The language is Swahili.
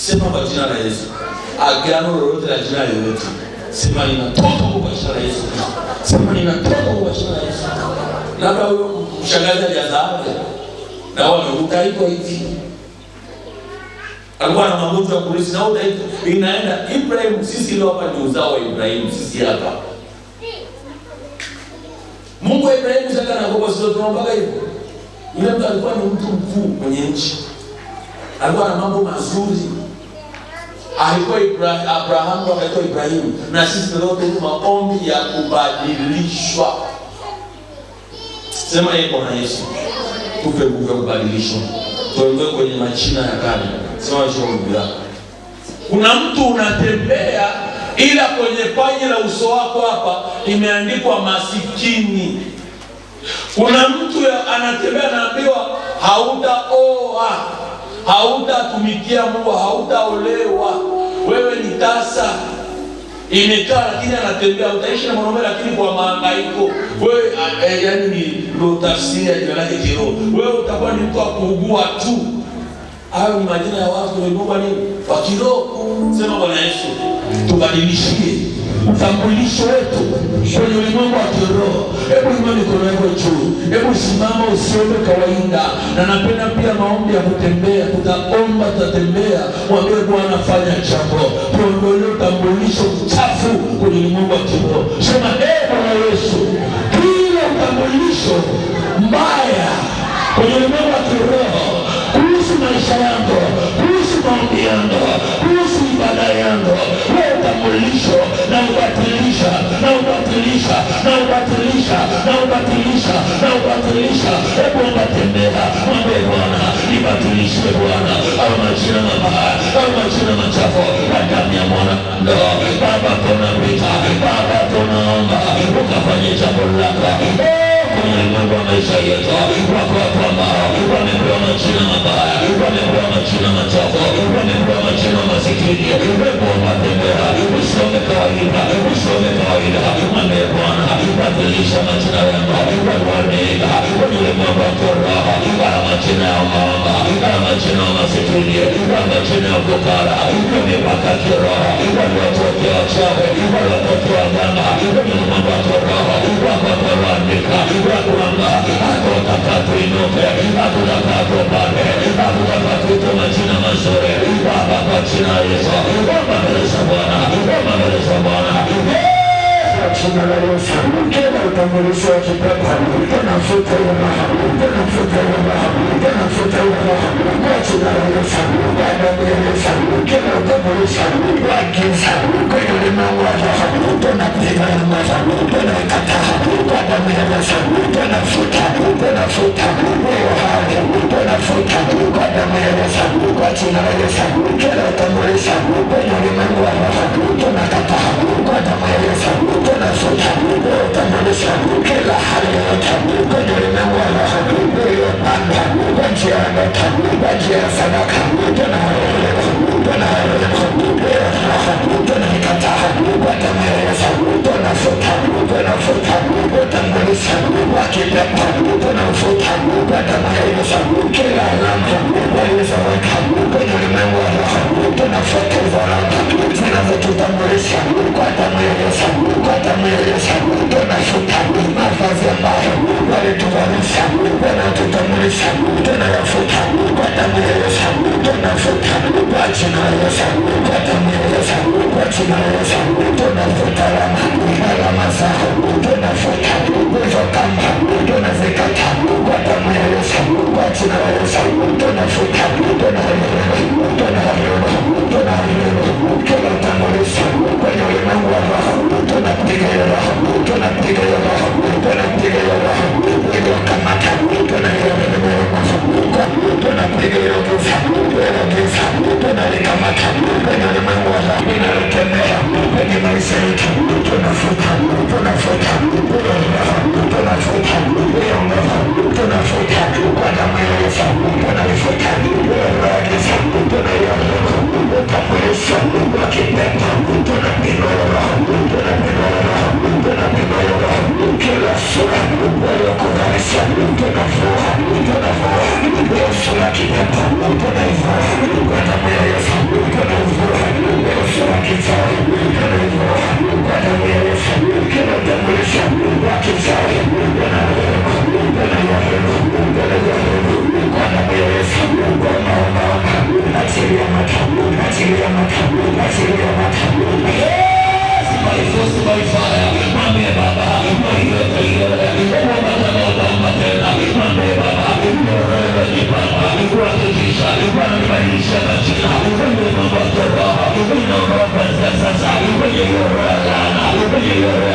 Sema kwa jina la Yesu. Agano lolote la jina lolote, sema ninatoka kwa jina la Yesu. Sema ninatoka kwa jina la Yesu. Labda huyo mshangazi hajazaaje na wao wamekutaiko hivi, alikuwa na magonjwa ya polisi na utaiko inaenda Ibrahim. Sisi leo hapa ni uzao wa Ibrahim, sisi hapa. Mungu wa Ibrahim sasa na kwa sababu tunaomba hivyo. Yule mtu alikuwa ni mtu mkuu kwenye nchi, alikuwa na mambo mazuri. Alikuwa Abrahamu akaitwa Ibrahim, na sisi leo tuna maombi ya kubadilishwa. Sema yeye kwa Yesu. Tupe nguvu ya kubadilishwa. Tuondoe kwenye machina ya kale. Sema shauria. Kuna mtu unatembea ila kwenye paji la uso wako hapa imeandikwa masikini. Kuna mtu anatembea naambiwa hautaoa, hautatumikia Mungu, hautaolewa. Wewe ni tasa imekaa, lakini anatembea. Utaishi na mwanaume lakini kwa mahangaiko. Wewe yani ni ndo tafsiri ya jina lake kiroho. Wewe utakuwa ni mtu wa kuugua tu. Hayo ni majina ya watu wanaokuwa ni wa kiroho. Sema Bwana Yesu, tubadilishie utambulisho wetu kwenye ulimwengu wa kiroho. Hebu inua mikono yako juu. Hebu simama, usiombe kawaida. Na napenda pia maombi ya kutembea. Tutaomba, tutatembea. Mwambie Bwana fanya jambo. Tuondolee utambulisho mchafu kwenye ulimwengu wa kiroho. Sema Bwana Yesu, kila utambulisho mbaya kwenye ulimwengu wa kiroho kuhusu maisha yangu, kuhusu maombi yangu, kuhusu ibada yangu, wewe utambulisho na ubatilisha, na ubatilisha, na ubatilisha, na ubatilisha, na ubatilisha. Hebu unatembea, mwambie Bwana, nibatilishe Bwana, au majina mabaya, au majina machafu, kwa damu ya mwana kondoo. Baba tunapita, Baba tunaomba, ukafanye jambo lako kwenye ulimwengu wa maisha yetu. Wako watu ambao wamepewa majina mabaya, wamepewa majina machafu, wamepewa majina masikini. Wewe unatembea, usome kawaida, usome kawaida. Mwambie Bwana, badilisha majina yangu, wanaoneeka kwenye ulimwengu wa kiroho, wala majina ya mama, wala majina ya masikini, wala majina ya fukara, wamepaka kiroho, wale watoto wachawi, wale watoto waganga kwenye ulimwengu wa kiroho, wakaandika wakuamba hatutaka tuinuke, hatutaka tupande, hatutaka tuite majina mazuri. Baba kwa jina la Yesu, omba mbele za Bwana, omba mbele za Bwana. Jina la Yesu, kila utambulisho wa kipepo tunafuta hiyo roho, tunafuta hiyo roho, tunafuta hiyo roho kwa jina la Yesu, kwa damu ya Yesu. Kila utambulisho wa giza kwenye ulimwengu wa roho tunapiga na moto, tunakataa kwa damu ya Yesu. Tunafuta, tunafuta hiyo hali, tunafuta kwa damu ya Yesu, kwa jina la Yesu. Kila utambulisho kwenye ulimwengu wa roho tunakataa kwa damu ya Yesu. Tunafuta utambulisho kila hali yote kwenye ulimwengu wa roho iliyopanda kwa njia ya ndoto, kwa njia ya sadaka. Tunaharibu, tunaharibu hiyo roho, tunaikataa kwa damu ya Yesu. Tunafuta, tunafuta utambulisho wa kipepo, tunafuta kwa damu ya Yesu. Kila alama walizoweka kwenye ulimwengu wa roho tunafuta hizo alama zinazotutambulisha kwa damu ya Yesu, kwa damu ya Yesu. Tunafuta mavazi ambayo walituvalisha wanatutambulisha, tunayafuta kwa damu ya Yesu. Tunafuta kwa jina la Yesu, kwa damu ya Yesu, kwa jina la Yesu. Tunafuta alama zao, tunafuta hizo kamba, tunazikata kwa damu ya Yesu, kwa jina la Yesu. Tunafuta, tunaharibu, tunaharibu, tunaharibu kila utambulisho kwenye ulimwengu wa roho. Tunapiga hiyo roho, tunapiga hiyo roho, tunapiga hiyo roho iliyokamata, tunaipiga hiyo roho, tunapiga hiyo giza, hiyo giza tunalikamata kwenye ulimwengu wa roho inalotembea kwenye maisha yetu. Tunafuta, tunafuta hiyo roho, tunafuta hiyo roho, tunafuta kwa damu ya Yesu. Tunaifuta hiyo roho giza, tunaifuta utambulisho wa kipepo, tunapiga hiyo roho, tunapiga hiyo roho, tunapiga hiyo roho kila sura waliokuvalisha, tunavua, tunavua hiyo sura kipepo, tunaivua kwa damu ya Yesu. Abraham,